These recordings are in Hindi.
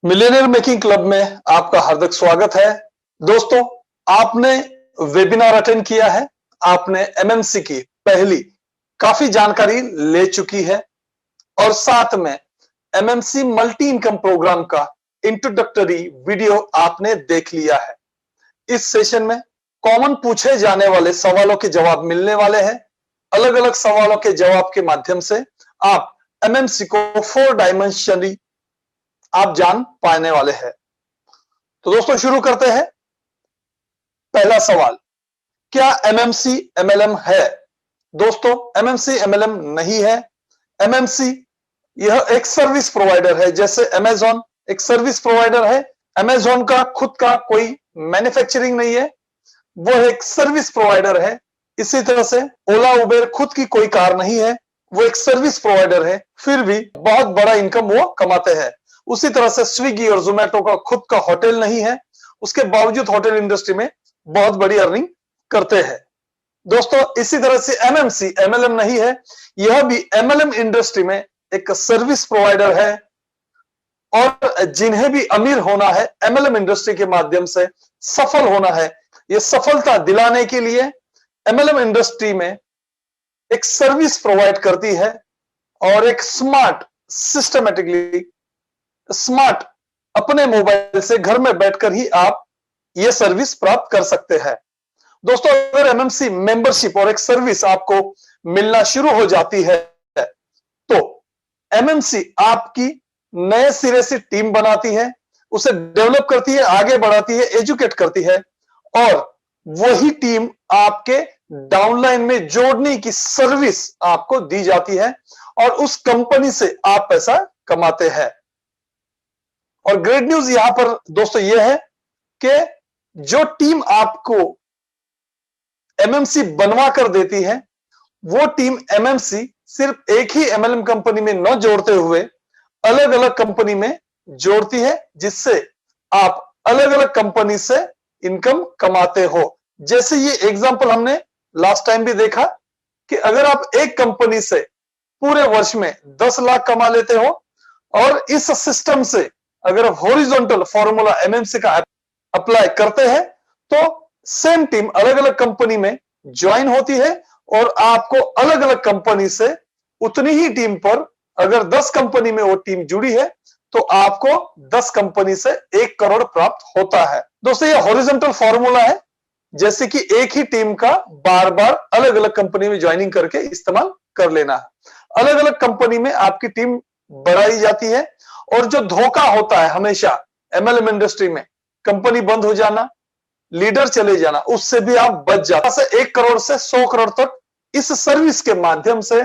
मिलियनेयर मेकिंग क्लब में आपका हार्दिक स्वागत है। दोस्तों, आपने वेबिनार अटेंड किया है, आपने एमएमसी की पहली काफी जानकारी ले चुकी है और साथ में एमएमसी मल्टी इनकम प्रोग्राम का इंट्रोडक्टरी वीडियो आपने देख लिया है। इस सेशन में कॉमन पूछे जाने वाले सवालों के जवाब मिलने वाले हैं। अलग अलग सवालों के जवाब के माध्यम से आप एमएमसी को 4 डायमेंशनली आप जान पाने वाले हैं। तो दोस्तों शुरू करते हैं। पहला सवाल, क्या एमएमसी एमएलएम है? दोस्तों, एमएमसी एमएलएम नहीं है। एमएमसी यह एक सर्विस प्रोवाइडर है। जैसे अमेजॉन एक सर्विस प्रोवाइडर है, अमेजॉन का खुद का कोई मैन्युफैक्चरिंग नहीं है, वो एक सर्विस प्रोवाइडर है। इसी तरह से ओला उबेर खुद की कोई कार नहीं है, वो एक सर्विस प्रोवाइडर है, फिर भी बहुत बड़ा इनकम वो कमाते हैं। उसी तरह से स्विगी और जोमेटो का खुद का होटल नहीं है, उसके बावजूद होटल इंडस्ट्री में बहुत बड़ी अर्निंग करते हैं। दोस्तों, इसी तरह से एमएमसी एमएलएम नहीं है, यह भी एमएलएम इंडस्ट्री में एक सर्विस प्रोवाइडर है और जिन्हें भी अमीर होना है, एमएलएम इंडस्ट्री के माध्यम से सफल होना है, यह सफलता दिलाने के लिए एमएलएम इंडस्ट्री में एक सर्विस प्रोवाइड करती है और एक स्मार्ट अपने मोबाइल से घर में बैठकर ही आप ये सर्विस प्राप्त कर सकते हैं। दोस्तों, अगर एमएमसी मेंबरशिप और एक सर्विस आपको मिलना शुरू हो जाती है तो एमएमसी आपकी नए सिरे से टीम बनाती है, उसे डेवलप करती है, आगे बढ़ाती है, एजुकेट करती है और वही टीम आपके डाउनलाइन में जोड़ने की सर्विस आपको दी जाती है और उस कंपनी से आप पैसा कमाते हैं। और ग्रेट न्यूज यहां पर दोस्तों यह है कि जो टीम आपको एमएमसी बनवा कर देती है, वो टीम एमएमसी सिर्फ एक ही एमएलएम कंपनी में न जोड़ते हुए अलग अलग कंपनी में जोड़ती है, जिससे आप अलग अलग कंपनी से इनकम कमाते हो। जैसे ये एग्जांपल हमने लास्ट टाइम भी देखा कि अगर आप एक कंपनी से पूरे वर्ष में 10 लाख कमा लेते हो और इस सिस्टम से अगर हॉरिजॉन्टल फॉर्मूला एमएमसी का अप्लाई करते हैं तो सेम टीम अलग अलग कंपनी में ज्वाइन होती है और आपको अलग अलग कंपनी से उतनी ही टीम पर, अगर 10 कंपनी में वो टीम जुड़ी है तो आपको 10 कंपनी से 1 करोड़ प्राप्त होता है। दोस्तों, ये हॉरिजॉन्टल फॉर्मूला है, जैसे कि एक ही टीम का बार बार अलग अलग कंपनी में ज्वाइनिंग करके इस्तेमाल कर लेना है। अलग अलग कंपनी में आपकी टीम बढ़ाई जाती है और जो धोखा होता है हमेशा एमएलएम इंडस्ट्री में, कंपनी बंद हो जाना, लीडर चले जाना, उससे भी आप बच जाते हैं। 1 करोड़ से 100 करोड़ तक इस सर्विस के माध्यम से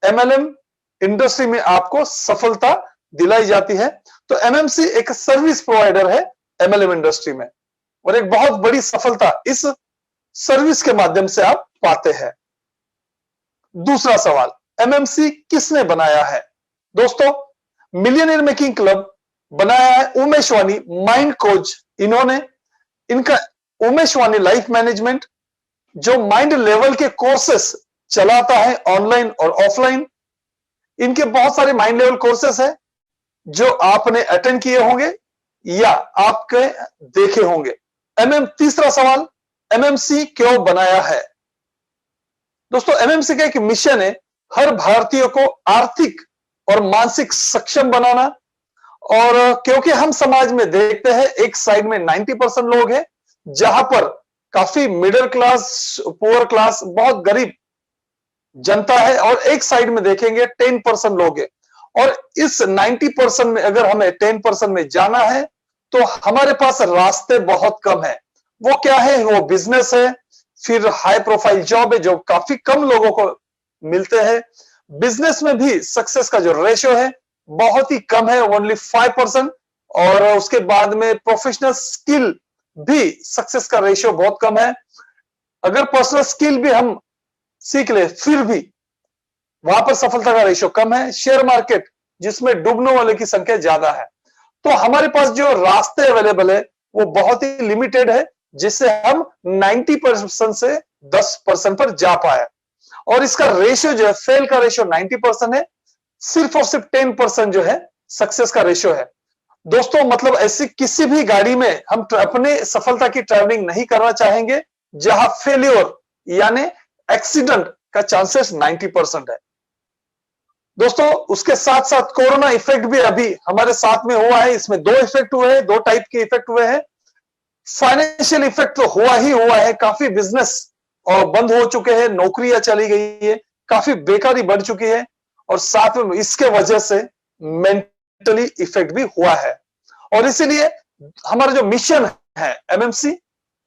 एमएलएम इंडस्ट्री में आपको सफलता दिलाई जाती है। तो एमएमसी एक सर्विस प्रोवाइडर है एमएलएम इंडस्ट्री में और एक बहुत बड़ी सफलता इस सर्विस के माध्यम से आप पाते हैं। दूसरा सवाल, एमएमसी किसने बनाया है? दोस्तों, मिलियनेयर मेकिंग क्लब बनाया है उमेश वानी माइंड कोच। इनका उमेश वानी लाइफ मैनेजमेंट जो माइंड लेवल के कोर्सेस चलाता है ऑनलाइन और ऑफलाइन। इनके बहुत सारे माइंड लेवल कोर्सेस है जो आपने अटेंड किए होंगे या आपके देखे होंगे। तीसरा सवाल, एमएमसी क्यों बनाया है? दोस्तों, एमएमसी का एक मिशन है हर भारतीय को आर्थिक और मानसिक सक्षम बनाना। और क्योंकि हम समाज में देखते हैं एक साइड में 90% लोग हैं जहां पर काफी मिडिल क्लास, पुअर क्लास, बहुत गरीब जनता है और एक साइड में देखेंगे 10% लोग हैं। और इस 90% में अगर हमें 10% में जाना है तो हमारे पास रास्ते बहुत कम है। वो क्या है? वो बिजनेस है, फिर हाई प्रोफाइल जॉब है जो काफी कम लोगों को मिलते हैं। बिजनेस में भी सक्सेस का जो रेशियो है बहुत ही कम है, ओनली 5%। और उसके बाद में प्रोफेशनल स्किल भी सक्सेस का रेशियो बहुत कम है। अगर पर्सनल स्किल भी हम सीख ले फिर भी वहां पर सफलता का रेशियो कम है। शेयर मार्केट जिसमें डूबने वाले की संख्या ज्यादा है। तो हमारे पास जो रास्ते अवेलेबल है वो बहुत ही लिमिटेड है, जिससे हम 90% से 10% पर जा पाए। और इसका रेशियो जो है, फेल का रेशियो 90% है, सिर्फ और सिर्फ 10% जो है सक्सेस का रेशियो है। दोस्तों मतलब ऐसी किसी भी गाड़ी में हम अपने सफलता की ट्रैवलिंग नहीं करना चाहेंगे जहां फेल्योर यानी एक्सीडेंट का चांसेस 90% है। दोस्तों उसके साथ साथ कोरोना इफेक्ट भी अभी हमारे साथ में हुआ है। इसमें दो इफेक्ट हुए हैं, दो टाइप के इफेक्ट हुए हैं। फाइनेंशियल इफेक्ट तो हुआ ही हुआ है, काफी बिजनेस और बंद हो चुके हैं, नौकरियां चली गई है, काफी बेकारी बढ़ चुकी है और साथ में इसके वजह से मेंटली इफेक्ट भी हुआ है। और इसीलिए हमारा जो मिशन है एमएमसी,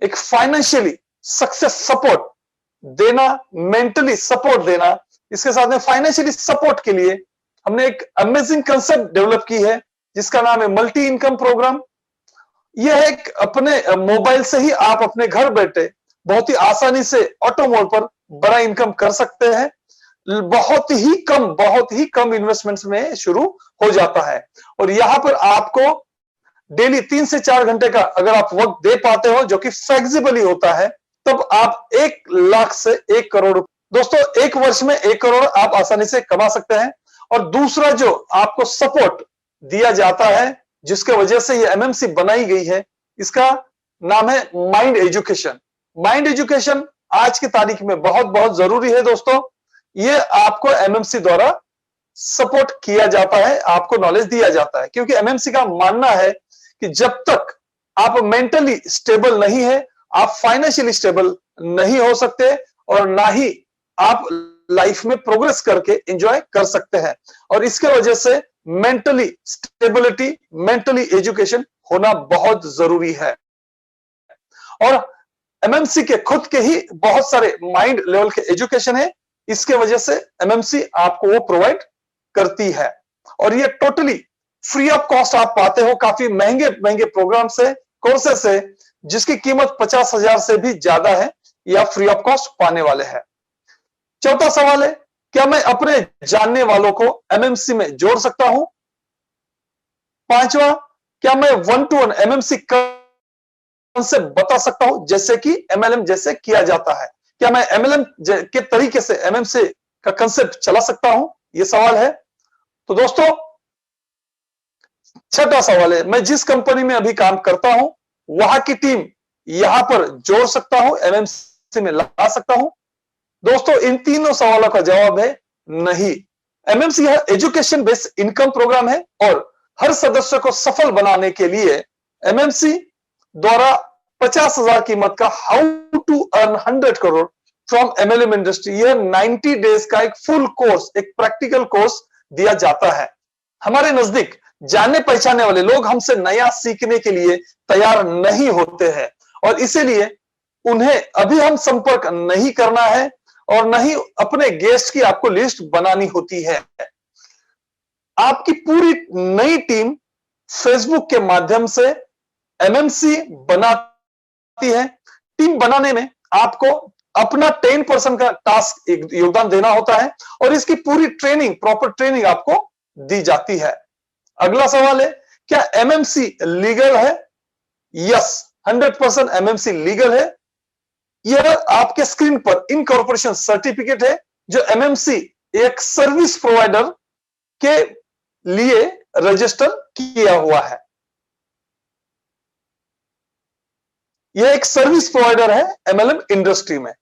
एक फाइनेंशियली सक्सेस सपोर्ट देना, मेंटली सपोर्ट देना, इसके साथ में फाइनेंशियली सपोर्ट के लिए हमने एक अमेजिंग कंसेप्ट डेवलप की है जिसका नाम है मल्टी इनकम प्रोग्राम। यह एक अपने मोबाइल से ही आप अपने घर बैठे बहुत ही आसानी से ऑटो मोड पर बड़ा इनकम कर सकते हैं। बहुत ही कम इन्वेस्टमेंट्स में शुरू हो जाता है और यहां पर आपको डेली 3 से 4 घंटे का अगर आप वक्त दे पाते हो जो कि फ्लेक्सिबली होता है, तब आप 1 लाख से 1 करोड़, दोस्तों 1 वर्ष में 1 करोड़ आप आसानी से कमा सकते हैं। और दूसरा जो आपको सपोर्ट दिया जाता है जिसके वजह से ये एमएमसी बनाई गई है, इसका नाम है माइंड एजुकेशन। माइंड एजुकेशन आज की तारीख में बहुत बहुत जरूरी है दोस्तों। ये आपको एमएमसी द्वारा सपोर्ट किया जाता है, आपको नॉलेज दिया जाता है, क्योंकि एमएमसी का मानना है कि जब तक आप मेंटली स्टेबल नहीं है, आप फाइनेंशियली स्टेबल नहीं हो सकते और ना ही आप लाइफ में प्रोग्रेस करके एंजॉय कर सकते हैं। और इसके वजह से मेंटली स्टेबिलिटी, मेंटली एजुकेशन होना बहुत जरूरी है। और एमएमसी के खुद के ही बहुत सारे माइंड लेवल के एजुकेशन है, इसके वजह से एमएमसी आपको वो प्रोवाइड करती है और ये टोटली फ्री ऑफ कॉस्ट आप पाते हो। काफी महंगे महंगे प्रोग्राम से, कोर्सेस से, जिसकी कीमत 50,000 से भी ज्यादा है, या फ्री ऑफ कॉस्ट पाने वाले हैं। चौथा सवाल है, क्या मैं अपने जानने वालों को एमएमसी में जोड़ सकता हूं? पांचवा, क्या मैं 1-to-1 एमएमसी से बता सकता हूं जैसे कि एमएलएम जैसे किया जाता है? क्या मैं एमएलएम के तरीके से एमएमसी का कंसेप्ट चला सकता हूं? यह सवाल है। तो दोस्तों छठा सवाल है, मैं जिस कंपनी में अभी काम करता हूं वहां की टीम यहां पर जोड़ सकता हूं, एमएमसी में ला सकता हूं? दोस्तों इन तीनों सवालों का जवाब है नहीं। एमएमसी यह एजुकेशन बेस्ड इनकम प्रोग्राम है और हर सदस्य को सफल बनाने के लिए एमएमसी द्वारा 50,000 कीमत का how to earn 100 crore from MLM industry, यह 90 डेज का एक फुल कोर्स, एक प्रैक्टिकल कोर्स दिया जाता है। हमारे नजदीक जानने पहचाने वाले लोग हमसे नया सीखने के लिए तैयार नहीं होते हैं और इसीलिए उन्हें अभी हम संपर्क नहीं करना है और नहीं अपने गेस्ट की आपको लिस्ट बनानी होती है। आपकी पूरी नई टीम फेसबुक के माध्यम से एमएमसी बनाती है। टीम बनाने में आपको अपना 10% का टास्क योगदान देना होता है और इसकी पूरी ट्रेनिंग, प्रॉपर ट्रेनिंग आपको दी जाती है। अगला सवाल है, क्या एमएमसी लीगल है? यस, 100% एमएमसी लीगल है। यह आपके स्क्रीन पर इनकॉर्पोरेशन सर्टिफिकेट है जो एमएमसी एक सर्विस प्रोवाइडर के लिए रजिस्टर किया हुआ है। यह एक सर्विस प्रोवाइडर है एमएलएम इंडस्ट्री में।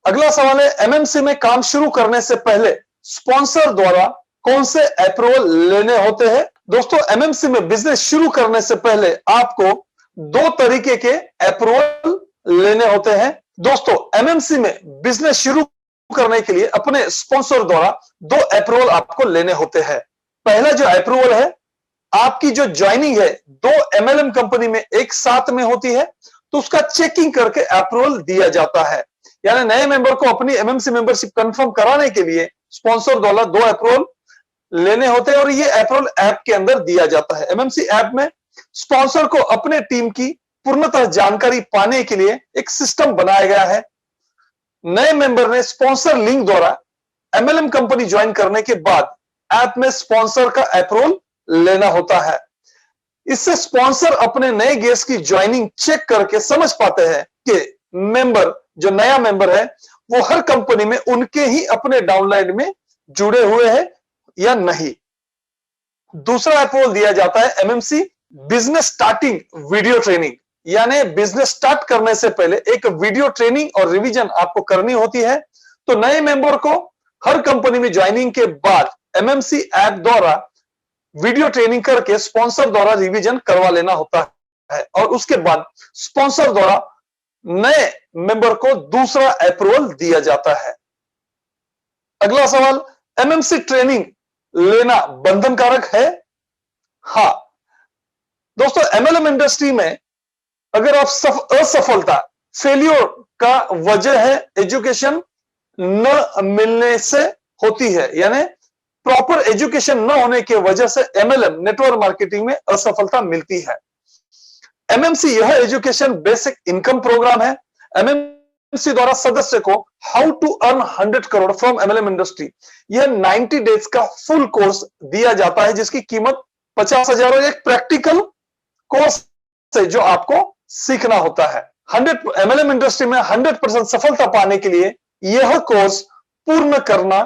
अगला सवाल है, एमएमसी में काम शुरू करने से पहले स्पॉन्सर द्वारा कौन से अप्रूवल लेने होते हैं? दोस्तों एमएमसी में बिजनेस शुरू करने से पहले आपको 2 तरीके के अप्रूवल लेने होते हैं। दोस्तों एमएमसी में बिजनेस शुरू करने के लिए अपने स्पॉन्सर द्वारा 2 अप्रूवल आपको लेने होते हैं। पहला जो अप्रूवल है, आपकी जो ज्वाइनिंग है 2 एमएलएम कंपनी में एक साथ में होती है तो उसका चेकिंग करके अप्रूवल दिया जाता है। यानी नए मेंबर को अपनी एमएमसी मेंबरशिप कंफर्म कराने के लिए स्पॉन्सर द्वारा 2 अप्रूवल लेने होते हैं और ये अप्रूवल ऐप के अंदर दिया जाता है। एमएमसी ऐप में स्पॉन्सर को अपने टीम की पूर्णतः जानकारी पाने के लिए एक सिस्टम बनाया गया है। नए मेंबर ने स्पॉन्सर लिंक द्वारा एमएलएम कंपनी ज्वाइन करने के बाद ऐप में स्पॉन्सर का अप्रूवल लेना होता है। इससे स्पॉन्सर अपने नए गेस्ट की ज्वाइनिंग चेक करके समझ पाते हैं कि मेंबर, जो नया मेंबर है, वो हर कंपनी में उनके ही अपने डाउनलाइन में जुड़े हुए हैं या नहीं। दूसरा अप्रूवल दिया जाता है MMC business starting video training, यानी बिजनेस स्टार्ट करने से पहले एक वीडियो ट्रेनिंग और रिवीजन आपको करनी होती है। तो नए मेंबर को हर कंपनी में ज्वाइनिंग के बाद एमएमसी ऐप द्वारा वीडियो ट्रेनिंग करके स्पॉन्सर द्वारा रिवीजन करवा लेना होता है और उसके बाद स्पॉन्सर द्वारा नए मेंबर को दूसरा अप्रूवल दिया जाता है। अगला सवाल, एमएमसी ट्रेनिंग लेना बंधनकारक है? हाँ दोस्तों, एमएलएम इंडस्ट्री में अगर आप असफलता फेल्योर का वजह है एजुकेशन न मिलने से होती है, यानी प्रॉपर एजुकेशन न होने की वजह से एमएलएम नेटवर्क मार्केटिंग में असफलता मिलती है। एमएमसी यह एजुकेशन बेसिक इनकम प्रोग्राम है। एमएमसी द्वारा सदस्य को how to earn 100 crore from MLM industry, यह 90 डेज का फुल कोर्स दिया जाता है जिसकी कीमत 50,000 और एक प्रैक्टिकल कोर्स है जो आपको सीखना होता है। 100 एमएलएम इंडस्ट्री में 100% सफलता पाने के लिए यह कोर्स पूर्ण करना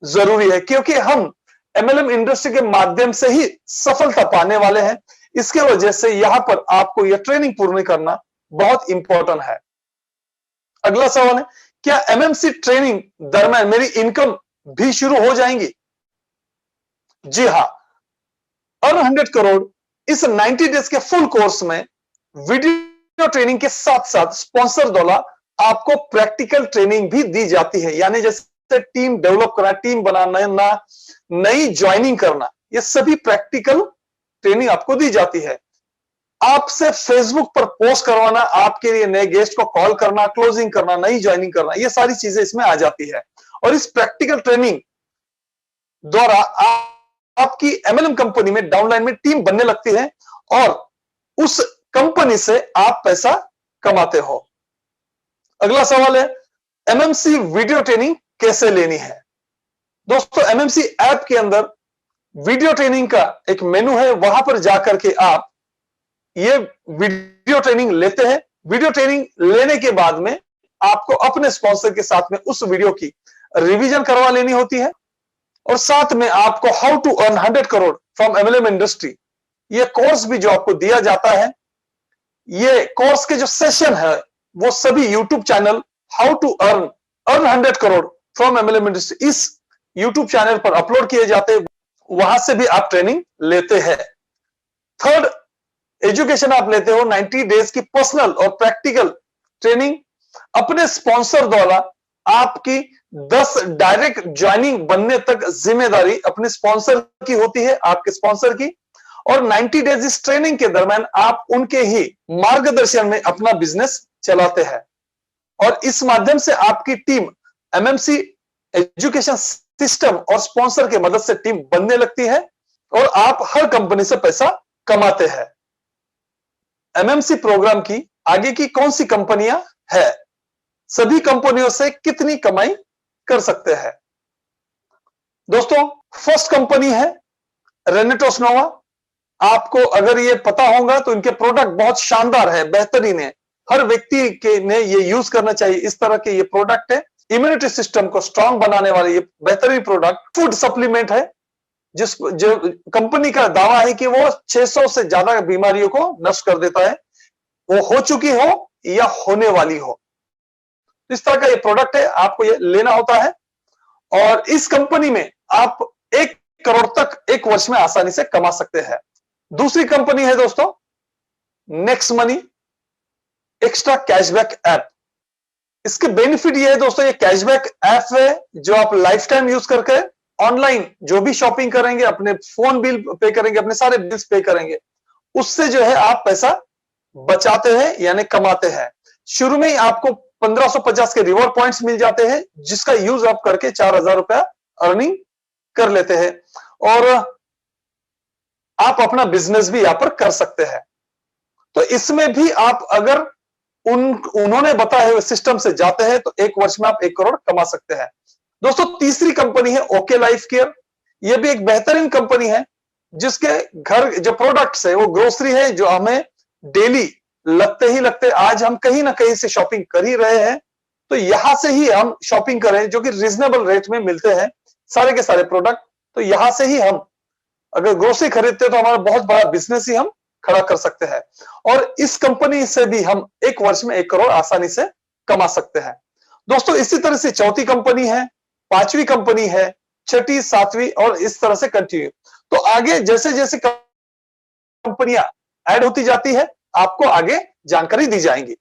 जरूरी है, क्योंकि हम एमएलएम इंडस्ट्री के माध्यम से ही सफलता पाने वाले हैं। इसके वजह से यहां पर आपको यह ट्रेनिंग पूर्ण करना बहुत इंपॉर्टेंट है। अगला सवाल है, क्या एमएमसी ट्रेनिंग दरमियान मेरी इनकम भी शुरू हो जाएंगी? जी हां, अर्न 100 करोड़ इस 90 डेज के फुल कोर्स में वीडियो ट्रेनिंग के साथ साथ स्पॉन्सर द्वारा आपको प्रैक्टिकल ट्रेनिंग भी दी जाती है, यानी जैसे टीम डेवलप करना, टीम बनाना, नई ज्वाइनिंग करना, ये सभी प्रैक्टिकल ट्रेनिंग आपको दी जाती है। आपसे फेसबुक पर पोस्ट करवाना, आपके लिए नए गेस्ट को कॉल करना, क्लोजिंग करना, नई ज्वाइनिंग करना, ये सारी चीजें इसमें आ जाती है। और इस प्रैक्टिकल ट्रेनिंग द्वारा आपकी एमएलएम कंपनी में डाउनलाइन में टीम बनने लगती है और उस कंपनी से आप पैसा कमाते हो। अगला सवाल है, एमएमसी वीडियो ट्रेनिंग कैसे लेनी है? दोस्तों, एमएमसी ऐप के अंदर वीडियो ट्रेनिंग का एक मेनू है, वहां पर जाकर के आप ये वीडियो ट्रेनिंग लेते हैं। वीडियो ट्रेनिंग लेने के बाद में आपको अपने स्पॉन्सर के साथ में उस वीडियो की रिवीजन करवा लेनी होती है और साथ में आपको how to earn 100 crore from MLM industry, ये कोर्स भी जो आपको दिया जाता है, ये कोर्स के जो सेशन है वो सभी YouTube channel how to earn 100 crore from MLM industry, इस यूट्यूब चैनल पर अपलोड किए जाते हैं, वहां से भी आप ट्रेनिंग लेते हैं। थर्ड एजुकेशन आप लेते हो 90 डेज की पर्सनल और प्रैक्टिकल ट्रेनिंग। अपने स्पॉन्सर द्वारा आपकी 10 डायरेक्ट ज्वाइनिंग बनने तक जिम्मेदारी अपने स्पॉन्सर की होती है, आपके स्पॉन्सर की। और 90 डेज इस ट्रेनिंग के दरमियान आप उनके ही मार्गदर्शन में अपना बिजनेस चलाते हैं और इस माध्यम से आपकी टीम एमएमसी एजुकेशन सिस्टम और स्पॉन्सर के मदद से टीम बनने लगती है और आप हर कंपनी से पैसा कमाते हैं। एमएमसी प्रोग्राम की आगे की कौन सी कंपनियां है, सभी कंपनियों से कितनी कमाई कर सकते हैं? दोस्तों, फर्स्ट कंपनी है रेनेटोस नोवा। आपको अगर ये पता होगा तो इनके प्रोडक्ट बहुत शानदार है, बेहतरीन है, हर व्यक्ति के ने ये यूज करना चाहिए। इस तरह के ये प्रोडक्ट है, इम्यूनिटी सिस्टम को स्ट्रांग बनाने वाले ये बेहतरीन प्रोडक्ट फूड सप्लीमेंट है, जो कंपनी का दावा है कि वो 600 से ज्यादा बीमारियों को नष्ट कर देता है, वो हो चुकी हो या होने वाली हो। इस तरह का ये प्रोडक्ट है, आपको ये लेना होता है और इस कंपनी में आप 1 करोड़ तक 1 वर्ष में आसानी से कमा सकते हैं। दूसरी कंपनी है दोस्तों next money extra cashback app. इसके बेनिफिट ये है दोस्तों, ये कैशबैक ऐप है जो आप लाइफ टाइम यूज करके ऑनलाइन जो भी शॉपिंग करेंगे, अपने फोन बिल पे करेंगे, अपने सारे बिल्स पे करेंगे, उससे जो है आप पैसा बचाते हैं यानी कमाते हैं। शुरू में ही आपको 1550 के रिवॉर्ड पॉइंट्स मिल जाते हैं जिसका यूज आप करके 4000 रुपया अर्निंग कर लेते हैं और आप अपना बिजनेस भी यहां पर कर सकते हैं। तो इसमें भी आप अगर उन्होंने बताए हुए सिस्टम से जाते हैं तो 1 वर्ष में आप 1 करोड़ कमा सकते हैं। दोस्तों, तीसरी कंपनी है ओके लाइफ केयर। यह भी एक बेहतरीन कंपनी है जिसके घर जो प्रोडक्ट्स है वो ग्रोसरी है जो हमें डेली लगते ही लगते, आज हम कहीं ना कहीं से शॉपिंग कर ही रहे हैं तो यहां से ही हम शॉपिंग करें जो कि रीजनेबल रेट में मिलते हैं सारे के सारे प्रोडक्ट, तो यहां से ही हम अगर ग्रोसरी खरीदते हैं तो हमारा बहुत बड़ा बिजनेस ही हम खड़ा कर सकते हैं। और इस कंपनी से भी हम एक वर्ष में 1 करोड़ आसानी से कमा सकते हैं। दोस्तों इसी तरह से चौथी कंपनी है, पांचवी कंपनी है, छठी, सातवीं और इस तरह से कंटिन्यू। तो आगे जैसे जैसे कंपनियां ऐड होती जाती है, आपको आगे जानकारी दी जाएंगी।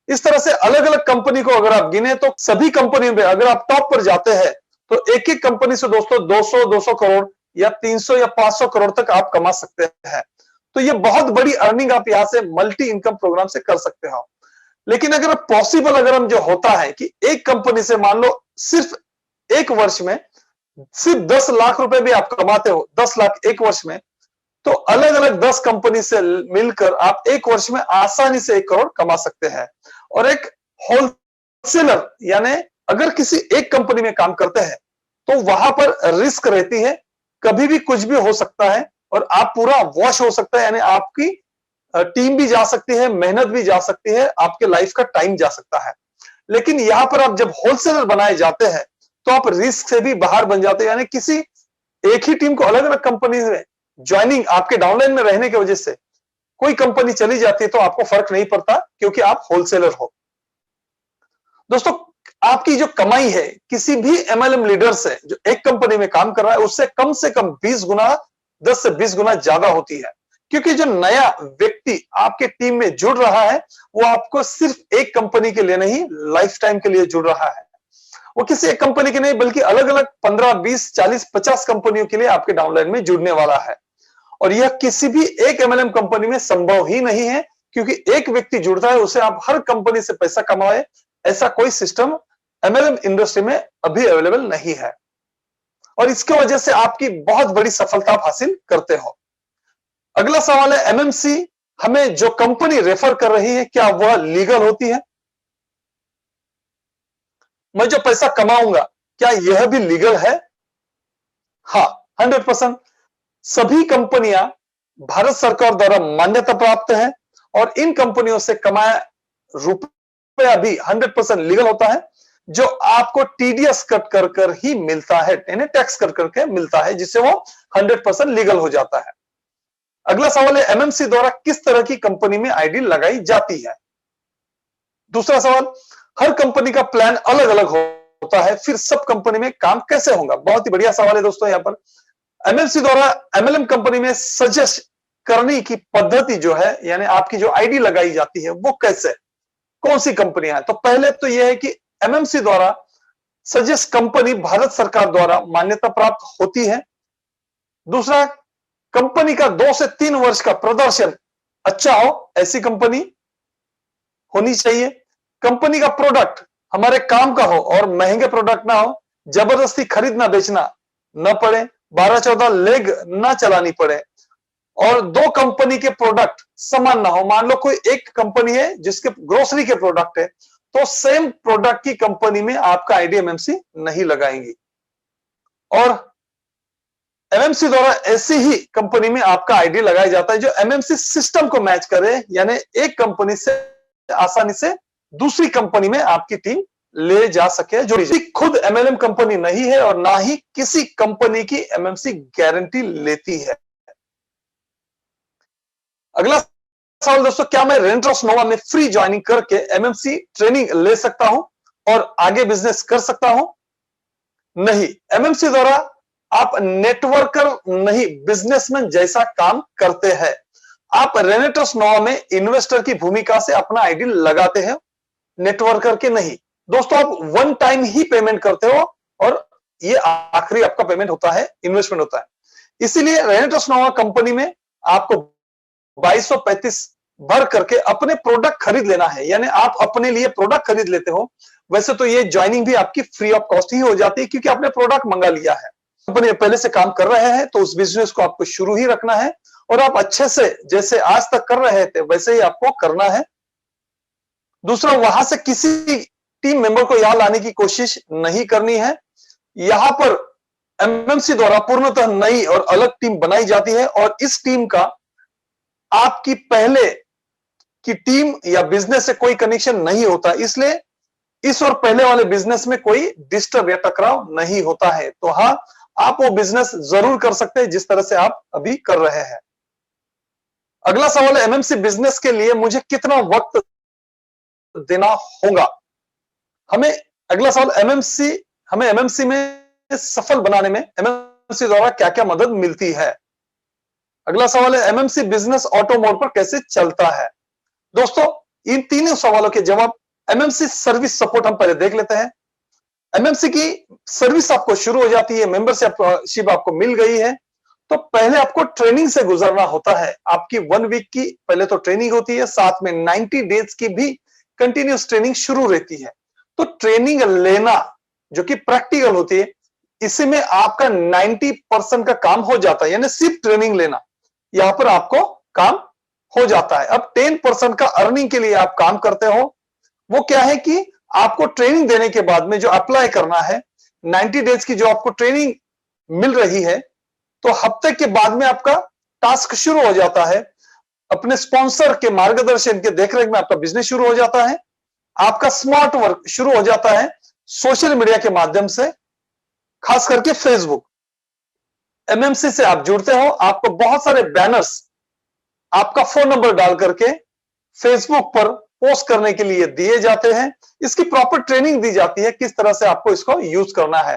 इस तरह से अलग अलग कंपनी को अगर आप गिने तो सभी कंपनियों में अगर आप टॉप पर जाते हैं तो एक एक कंपनी से दोस्तों 200 करोड़ या 300 या 500 करोड़ तक आप कमा सकते हैं। तो ये बहुत बड़ी अर्निंग आप यहां से मल्टी इनकम प्रोग्राम से कर सकते हो। लेकिन अगर पॉसिबल अगर हम जो होता है कि एक कंपनी से मान लो सिर्फ एक वर्ष में सिर्फ 10 लाख रुपए भी आप कमाते हो, 10 लाख एक वर्ष में, तो अलग अलग 10 कंपनी से मिलकर आप एक वर्ष में आसानी से 1 करोड़ कमा सकते हैं। और एक होलसेलर यानी अगर किसी एक कंपनी में काम करते हैं तो वहां पर रिस्क रहती है, कभी भी कुछ भी हो सकता है और आप पूरा वॉश हो सकता है, यानी आपकी टीम भी जा सकती है, मेहनत भी जा सकती है, आपके लाइफ का टाइम जा सकता है। लेकिन यहां पर आप जब होलसेलर बनाए जाते हैं तो आप रिस्क से भी बाहर बन जाते हैं, यानी किसी एक ही टीम को अलग अलग कंपनी में ज्वाइनिंग आपके डाउनलाइन में रहने की वजह से कोई कंपनी चली जाती है तो आपको फर्क नहीं पड़ता क्योंकि आप होलसेलर हो। दोस्तों आपकी जो कमाई है किसी भी एमएलएम लीडर से जो एक कंपनी में काम कर रहा है उससे कम 20 गुना 10 से 20 गुना ज्यादा होती है, क्योंकि जो नया व्यक्ति आपके टीम में जुड़ रहा है वो आपको सिर्फ एक कंपनी के लिए नहीं, लाइफ टाइम के लिए जुड़ रहा है। वो किसी एक कंपनी के नहीं बल्कि अलग अलग 15, 20, 40, 50 कंपनियों के लिए आपके डाउनलाइन में जुड़ने वाला है। और यह किसी भी एक एमएलएम कंपनी में संभव ही नहीं है, क्योंकि एक व्यक्ति जुड़ता है उसे आप हर कंपनी से पैसा कमाए, ऐसा कोई सिस्टम एमएलएम इंडस्ट्री में अभी अवेलेबल नहीं है। और इसकी वजह से आपकी बहुत बड़ी सफलता आप हासिल करते हो। अगला सवाल है, एमएमसी हमें जो कंपनी रेफर कर रही है क्या वह लीगल होती है? मैं जो पैसा कमाऊंगा क्या यह भी लीगल है? हाँ, 100%। सभी कंपनियां भारत सरकार द्वारा मान्यता प्राप्त है और इन कंपनियों से कमाया रुपया भी 100% लीगल होता है, जो आपको टीडीएस कट कर कर ही मिलता है, यानी टैक्स कर करके मिलता है, जिससे वो 100% लीगल हो जाता है। अगला सवाल है, एमएमसी द्वारा किस तरह की कंपनी में आईडी लगाई जाती है? दूसरा सवाल, हर कंपनी का प्लान अलग अलग होता है, फिर सब कंपनी में काम कैसे होगा? बहुत ही बढ़िया सवाल है दोस्तों। यहां पर एमएमसी द्वारा एमएलएम कंपनी में सजेस्ट करने की पद्धति जो है, यानी आपकी जो आईडी लगाई जाती है वो कैसे, कौन सी कंपनियां हैं? तो पहले तो यह है कि एमएमसी द्वारा सजेस्ट कंपनी भारत सरकार द्वारा मान्यता प्राप्त होती है। दूसरा, कंपनी का 2 से 3 वर्ष का प्रदर्शन अच्छा हो, ऐसी कंपनी होनी चाहिए। कंपनी का प्रोडक्ट हमारे काम का हो और महंगे प्रोडक्ट ना हो, जबरदस्ती खरीदना बेचना न पड़े, 12-14 लेग ना चलानी पड़े, और 2 कंपनी के प्रोडक्ट समान ना हो। मान लो कोई एक कंपनी है जिसके ग्रोसरी के प्रोडक्ट है, तो सेम प्रोडक्ट की कंपनी में आपका आईडी एमएमसी नहीं लगाएंगी। और एमएमसी द्वारा ऐसी ही कंपनी में आपका आईडी लगाया जाता है जो एमएमसी सिस्टम को मैच करे, यानी एक कंपनी से आसानी से दूसरी कंपनी में आपकी टीम ले जा सके। जो खुद एमएलएम कंपनी नहीं है और ना ही किसी कंपनी की एमएमसी गारंटी लेती है। अगला सवाल दोस्तों, क्या मैं रेनेटोस नोवा में फ्री ज्वाइनिंग करके एमएमसी ट्रेनिंग ले सकता हूं और आगे बिजनेस कर सकता हूं? नहीं, एमएमसी द्वारा आप नेटवर्कर नहीं, बिजनेसमैन जैसा काम करते हैं। आप रेनेटोस नोवा में इन्वेस्टर की भूमिका से अपना आईडी लगाते हैं, नेटवर्कर के नहीं। दोस्तों आप वन टाइम ही पेमेंट करते हो और ये आखिरी आपका पेमेंट होता है, इन्वेस्टमेंट होता है। इसीलिए रेनेटोस नोवा कंपनी में आपको 2235 भर करके अपने प्रोडक्ट खरीद लेना है, यानी आप अपने लिए प्रोडक्ट खरीद लेते हो। वैसे तो ये ज्वाइनिंग भी आपकी फ्री ऑफ कॉस्ट ही हो जाती है, क्योंकि आपने प्रोडक्ट मंगा लिया है। कंपनी में पहले से काम कर रहे हैं तो उस बिजनेस को आपको शुरू ही रखना है और आप अच्छे से जैसे आज तक कर रहे थे वैसे ही आपको करना है। दूसरा, वहां से किसी टीम मेंबर को यहां लाने की कोशिश नहीं करनी है। यहां पर एमएमसी द्वारा पूर्णतः नई और अलग टीम बनाई जाती है और इस टीम का आपकी पहले की टीम या बिजनेस से कोई कनेक्शन नहीं होता, इसलिए इस और पहले वाले बिजनेस में कोई डिस्टर्ब या टकराव नहीं होता है। तो हाँ, आप वो बिजनेस जरूर कर सकते हैं जिस तरह से आप अभी कर रहे हैं। अगला सवाल है, एमएमसी बिजनेस के लिए मुझे कितना वक्त देना होगा? हमें अगला सवाल, हमें एमएमसी में सफल बनाने में एमएमसी द्वारा क्या क्या मदद मिलती है? अगला सवाल है, एमएमसी बिजनेस ऑटो मोड पर कैसे चलता है? दोस्तों, इन तीनों सवालों के जवाब एमएमसी सर्विस सपोर्ट हम पहले देख लेते हैं। एमएमसी की सर्विस आपको शुरू हो जाती है, मेंबरशिप आपको मिल गई है, तो पहले आपको ट्रेनिंग से गुजरना होता है। आपकी 1 वीक की पहले तो ट्रेनिंग होती है, साथ में 90 डेज की भी कंटिन्यूस ट्रेनिंग शुरू रहती है। तो ट्रेनिंग लेना जो कि प्रैक्टिकल होती है, इसी में आपका 90% का काम हो जाता है, यानी सिर्फ ट्रेनिंग लेना, यहां पर आपको काम हो जाता है। अब 10% का अर्निंग के लिए आप काम करते हो, वो क्या है कि आपको ट्रेनिंग देने के बाद में जो अप्लाई करना है, 90 डेज की जो आपको ट्रेनिंग मिल रही है, तो हफ्ते के बाद में आपका टास्क शुरू हो जाता है। अपने स्पॉन्सर के मार्गदर्शन के देखरेख में आपका बिजनेस शुरू हो जाता है। आपका स्मार्ट वर्क शुरू हो जाता है सोशल मीडिया के माध्यम से, खास करके फेसबुक। एमएमसी से आप जुड़ते हो, आपको बहुत सारे बैनर्स आपका फोन नंबर डाल करके फेसबुक पर पोस्ट करने के लिए दिए जाते हैं। इसकी प्रॉपर ट्रेनिंग दी जाती है किस तरह से आपको इसको यूज करना है।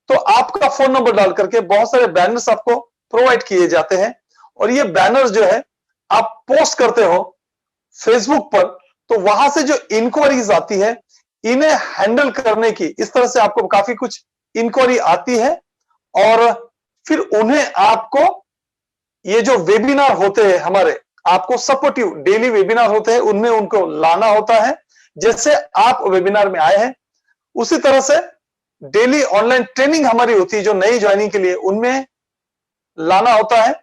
तो आपका फोन नंबर डाल करके बहुत सारे बैनर्स आपको प्रोवाइड किए जाते हैं, और ये बैनर्स जो है आप पोस्ट करते हो फेसबुक पर, तो वहां से जो इंक्वायरीज आती है, इन्हें हैंडल करने की, इस तरह से आपको काफी कुछ इंक्वायरी आती है, और फिर उन्हें आपको ये जो वेबिनार होते हैं हमारे, आपको सपोर्टिव डेली वेबिनार होते हैं, उनमें उनको लाना होता है। जैसे आप वेबिनार में आए हैं, उसी तरह से डेली ऑनलाइन ट्रेनिंग हमारी होती है जो नई ज्वाइनिंग के लिए, उनमें लाना होता है।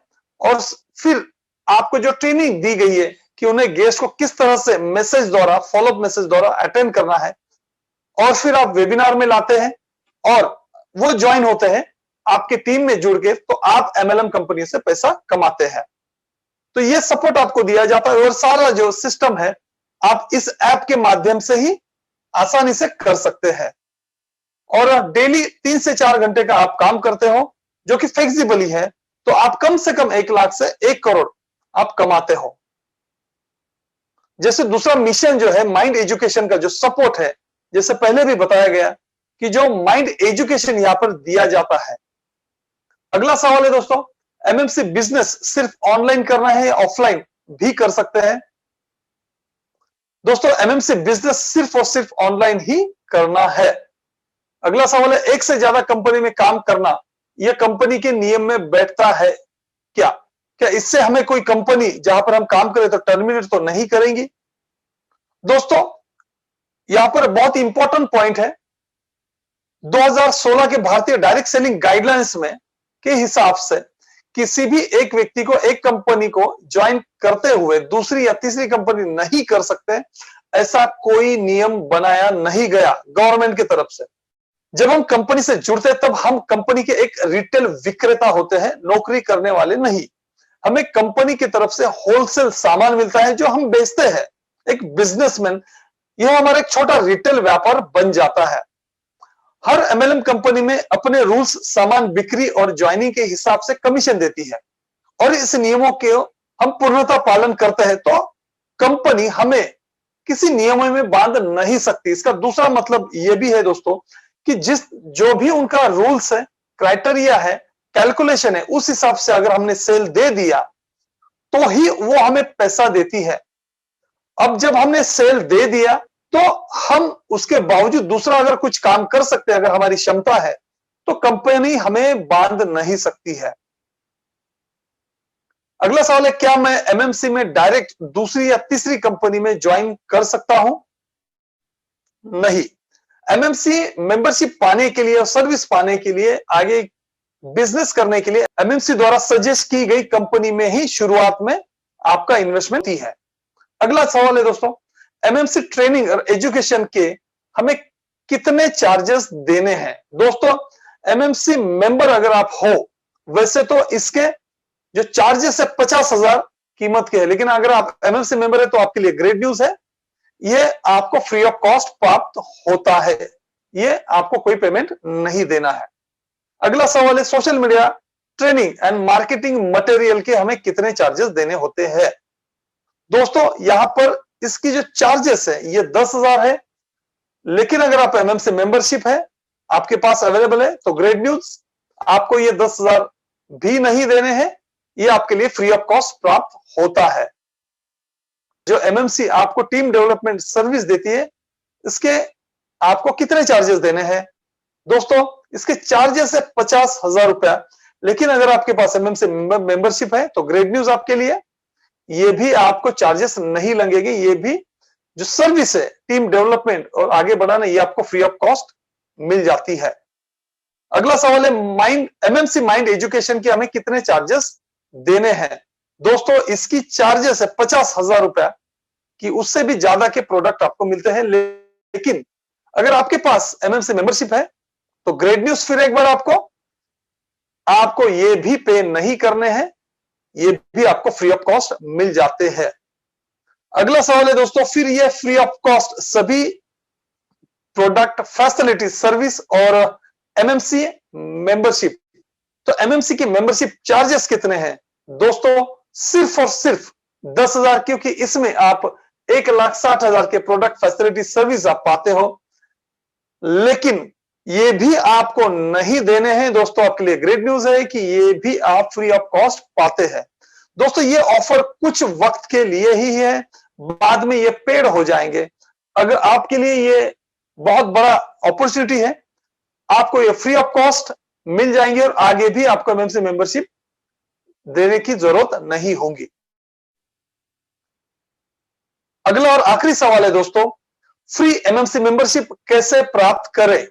और फिर आपको जो ट्रेनिंग दी गई है कि उन्हें गेस्ट को किस तरह से मैसेज द्वारा, फॉलोअप मैसेज द्वारा अटेंड करना है, और फिर आप वेबिनार में लाते हैं और वो ज्वाइन होते हैं आपकी टीम में जुड़ के, तो आप एमएलएम कंपनी से पैसा कमाते हैं। तो ये सपोर्ट आपको दिया जाता है, और सारा जो सिस्टम है आप इस ऐप के माध्यम से ही आसानी से कर सकते हैं। और डेली 3 से 4 घंटे का आप काम करते हो, जो कि फ्लेक्सिबल ही है, तो आप कम से कम 1 लाख से 1 करोड़ आप कमाते हो। जैसे दूसरा मिशन जो है माइंड एजुकेशन का जो सपोर्ट है, जैसे पहले भी बताया गया कि जो माइंड एजुकेशन यहां पर दिया जाता है। अगला सवाल है दोस्तों, एमएमसी बिजनेस सिर्फ ऑनलाइन करना है या ऑफलाइन भी कर सकते हैं? दोस्तों, एमएमसी बिजनेस सिर्फ और सिर्फ ऑनलाइन ही करना है। अगला सवाल है, एक से ज्यादा कंपनी में काम करना यह कंपनी के नियम में बैठता है क्या? क्या इससे हमें कोई कंपनी जहां पर हम काम करें तो टर्मिनेट तो नहीं करेंगी? दोस्तों, यहां पर बहुत इंपॉर्टेंट पॉइंट है। 2016 के भारतीय डायरेक्ट सेलिंग गाइडलाइंस में के हिसाब से किसी भी एक व्यक्ति को एक कंपनी को ज्वाइन करते हुए दूसरी या तीसरी कंपनी नहीं कर सकते, ऐसा कोई नियम बनाया नहीं गया गवर्नमेंट की तरफ से। जब हम कंपनी से जुड़ते हैं तब हम कंपनी के एक रिटेल विक्रेता होते हैं, नौकरी करने वाले नहीं। हमें कंपनी की तरफ से होलसेल सामान मिलता है जो हम बेचते हैं। एक बिजनेसमैन, यह हमारा एक छोटा रिटेल व्यापार बन जाता है। हर एमएलएम कंपनी में अपने रूल्स, सामान बिक्री और ज्वाइनिंग के हिसाब से कमीशन देती है, और इस नियमों के हम पूर्णतः पालन करते हैं तो कंपनी हमें किसी नियमों में बांध नहीं सकती। इसका दूसरा मतलब यह भी है दोस्तों कि जो भी उनका रूल्स है, क्राइटेरिया है, कैलकुलेशन है, उस हिसाब से अगर हमने सेल दे दिया तो ही वो हमें पैसा देती है। अब जब हमने सेल दे दिया तो हम उसके बावजूद दूसरा अगर कुछ काम कर सकते हैं, अगर हमारी क्षमता है, तो कंपनी हमें बांध नहीं सकती है। अगला सवाल है, क्या मैं एमएमसी में डायरेक्ट दूसरी या तीसरी कंपनी में ज्वाइन कर सकता हूं? नहीं। एमएमसी मेंबरशिप पाने के लिए और सर्विस पाने के लिए, आगे बिजनेस करने के लिए एमएमसी द्वारा सजेस्ट की गई कंपनी में ही शुरुआत में आपका इन्वेस्टमेंट ही है। अगला सवाल है दोस्तों, एमएमसी ट्रेनिंग और एजुकेशन के हमें कितने चार्जेस देने हैं? दोस्तों, एमएमसी मेंबर अगर आप हो, वैसे तो इसके जो चार्जेस है 50,000 कीमत के है, लेकिन अगर आप एमएमसी मेंबर है तो आपके लिए ग्रेट न्यूज है, ये आपको फ्री ऑफ कॉस्ट प्राप्त होता है, ये आपको कोई पेमेंट नहीं देना है। अगला सवाल है social media training and marketing material के हमें कितने चार्जेस देने होते हैं। दोस्तों यहां पर इसकी जो चार्जेस है ये 10,000 है, लेकिन अगर आप एमएमसी मेंबरशिप है आपके पास अवेलेबल है तो ग्रेट न्यूज, आपको ये 10,000 भी नहीं देने हैं, ये आपके लिए फ्री ऑफ कॉस्ट प्राप्त होता है। जो एमएमसी आपको टीम डेवलपमेंट सर्विस देती है इसके आपको कितने चार्जेस देने हैं। दोस्तों इसके चार्जेस है 50,000 रुपया, लेकिन अगर आपके पास एमएमसी मेंबरशिप है तो ग्रेट न्यूज आपके लिए, ये भी आपको चार्जेस नहीं लगेंगे, ये भी जो सर्विस है टीम डेवलपमेंट और आगे बढ़ाना ये आपको फ्री ऑफ कॉस्ट मिल जाती है। अगला सवाल है माइंड एमएमसी माइंड एजुकेशन के हमें कितने चार्जेस देने हैं। दोस्तों इसकी चार्जेस है 50,000 रुपया कि उससे भी ज्यादा के प्रोडक्ट आपको मिलते हैं, लेकिन अगर आपके पास एमएमसी मेंबरशिप है तो ग्रेट न्यूज, फिर एक बार आपको ये भी पे नहीं करने हैं, ये भी आपको फ्री ऑफ कॉस्ट मिल जाते हैं। अगला सवाल है दोस्तों फिर ये फ्री ऑफ कॉस्ट सभी प्रोडक्ट फैसिलिटी सर्विस और एमएमसी मेंबरशिप, तो एमएमसी की मेंबरशिप चार्जेस कितने हैं। दोस्तों सिर्फ और सिर्फ 10,000, क्योंकि इसमें आप 1,60,000 के प्रोडक्ट फैसिलिटी सर्विस आप पाते हो, लेकिन ये भी आपको नहीं देने हैं। दोस्तों आपके लिए ग्रेट न्यूज है कि ये भी आप फ्री ऑफ कॉस्ट पाते हैं। दोस्तों ये ऑफर कुछ वक्त के लिए ही है, बाद में ये पेड हो जाएंगे। अगर आपके लिए ये बहुत बड़ा अपॉर्चुनिटी है, आपको ये फ्री ऑफ कॉस्ट मिल जाएंगे और आगे भी आपको एमएमसी मेंबरशिप देने की जरूरत नहीं होगी। अगला और आखिरी सवाल है दोस्तों फ्री एमएमसी मेंबरशिप कैसे प्राप्त करें,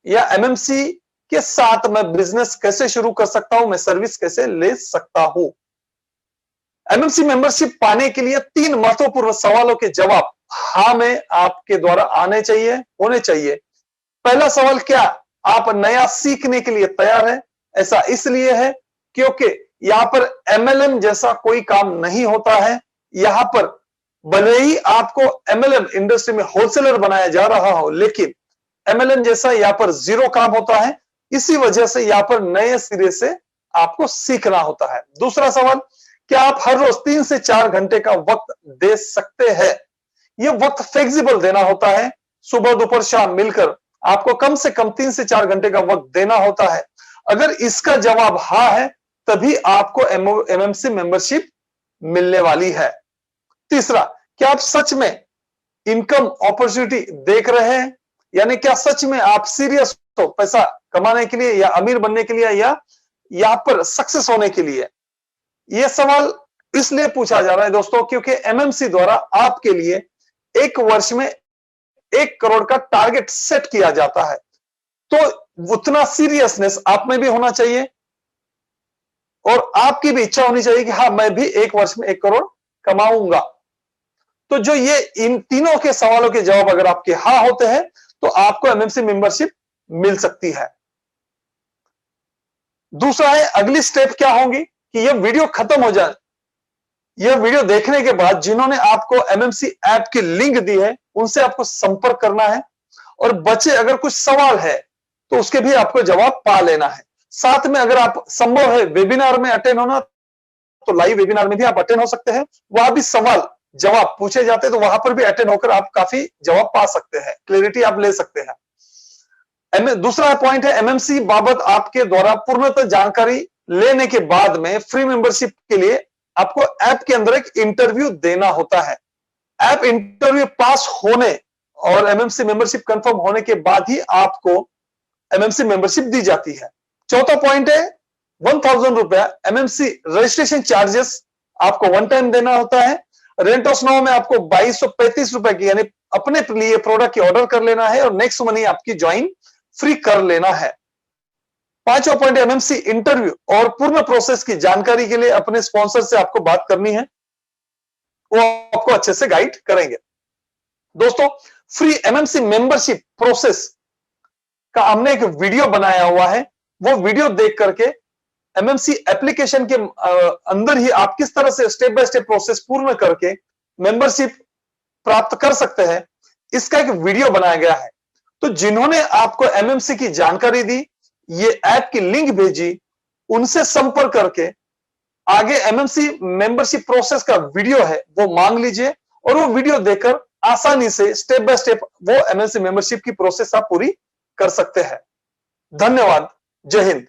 या एमएमसी के साथ मैं बिजनेस कैसे शुरू कर सकता हूं, मैं सर्विस कैसे ले सकता हूं। एमएमसी मेंबरशिप पाने के लिए 3 महत्वपूर्ण सवालों के जवाब हाँ में आपके द्वारा होने चाहिए। पहला सवाल, क्या आप नया सीखने के लिए तैयार है। ऐसा इसलिए है क्योंकि यहां पर एमएलएम जैसा कोई काम नहीं होता है। यहां पर भले ही आपको एमएलएम इंडस्ट्री में होलसेलर बनाया जा रहा हो, लेकिन एमएलएम जैसा यहां पर जीरो काम होता है। इसी वजह से यहां पर नए सिरे से आपको सीखना होता है। दूसरा सवाल, क्या आप हर रोज 3 से 4 घंटे का वक्त दे सकते हैं। यह वक्त फ्लेक्सिबल देना होता है, सुबह दोपहर शाम मिलकर आपको कम से कम 3 से 4 घंटे का वक्त देना होता है। अगर इसका जवाब हाँ है तभी आपको एमएमसी मेंबरशिप मिलने वाली है। तीसरा, क्या आप सच में इनकम अपॉर्चुनिटी देख रहे हैं, यानी क्या सच में आप सीरियस हो पैसा कमाने के लिए या अमीर बनने के लिए या यहां पर सक्सेस होने के लिए। यह सवाल इसलिए पूछा जा रहा है दोस्तों क्योंकि एमएमसी द्वारा आपके लिए 1 वर्ष में 1 करोड़ का टारगेट सेट किया जाता है, तो उतना सीरियसनेस आप में भी होना चाहिए और आपकी भी इच्छा होनी चाहिए कि हाँ मैं भी 1 वर्ष में 1 करोड़ कमाऊंगा। तो जो ये इन तीनों के सवालों के जवाब अगर आपके हाँ होते हैं तो आपको एमएमसी मेंबरशिप मिल सकती है। दूसरा है अगली स्टेप क्या होगी कि यह वीडियो खत्म हो जाए, यह वीडियो देखने के बाद जिन्होंने आपको एमएमसी ऐप की लिंक दी है उनसे आपको संपर्क करना है और बचे अगर कुछ सवाल है तो उसके भी आपको जवाब पा लेना है। साथ में अगर आप संभव है वेबिनार में अटेंड होना तो लाइव वेबिनार में भी आप अटेंड हो सकते हैं, वहां भी सवाल जवाब पूछे जाते हैं तो वहां पर भी अटेंड होकर आप काफी जवाब पा सकते हैं, क्लैरिटी आप ले सकते हैं। दूसरा पॉइंट है एमएमसी बाबत आपके द्वारा पूर्णतः जानकारी लेने के बाद में फ्री मेंबरशिप के लिए आपको ऐप के अंदर एक इंटरव्यू देना होता है। ऐप इंटरव्यू पास होने और एमएमसी मेंबरशिप कंफर्म होने के बाद ही आपको एमएमसी मेंबरशिप दी जाती है। चौथा पॉइंट है 1,000 रुपया एमएमसी रजिस्ट्रेशन चार्जेस आपको वन टाइम देना होता है। रेंट ऑफ स्नो में आपको 2,235 रुपए की यानी अपने लिए प्रोडक्ट की ऑर्डर कर लेना है और नेक्स्ट मनी आपकी ज्वाइन फ्री कर लेना है। पांचवा पॉइंट एमएमसी इंटरव्यू और पूर्ण प्रोसेस की जानकारी के लिए अपने स्पॉन्सर से आपको बात करनी है, वो आपको अच्छे से गाइड करेंगे। दोस्तों फ्री एमएमसी मेंबरशिप प्रोसेस का हमने एक वीडियो बनाया हुआ है, वो वीडियो देख करके एमएमसी एप्लीकेशन के अंदर ही आप किस तरह से स्टेप बाय स्टेप प्रोसेस पूर्ण करके मेंबरशिप प्राप्त कर सकते हैं, इसका एक वीडियो बनाया गया है। तो जिन्होंने आपको एमएमसी की जानकारी दी ये ऐप की लिंक भेजी, उनसे संपर्क करके आगे एमएमसी मेंबरशिप प्रोसेस का वीडियो है वो मांग लीजिए और वो वीडियो देखकर आसानी से स्टेप बाय स्टेप वो एमएमसी मेंबरशिप की प्रोसेस आप पूरी कर सकते हैं। धन्यवाद। जय हिंद।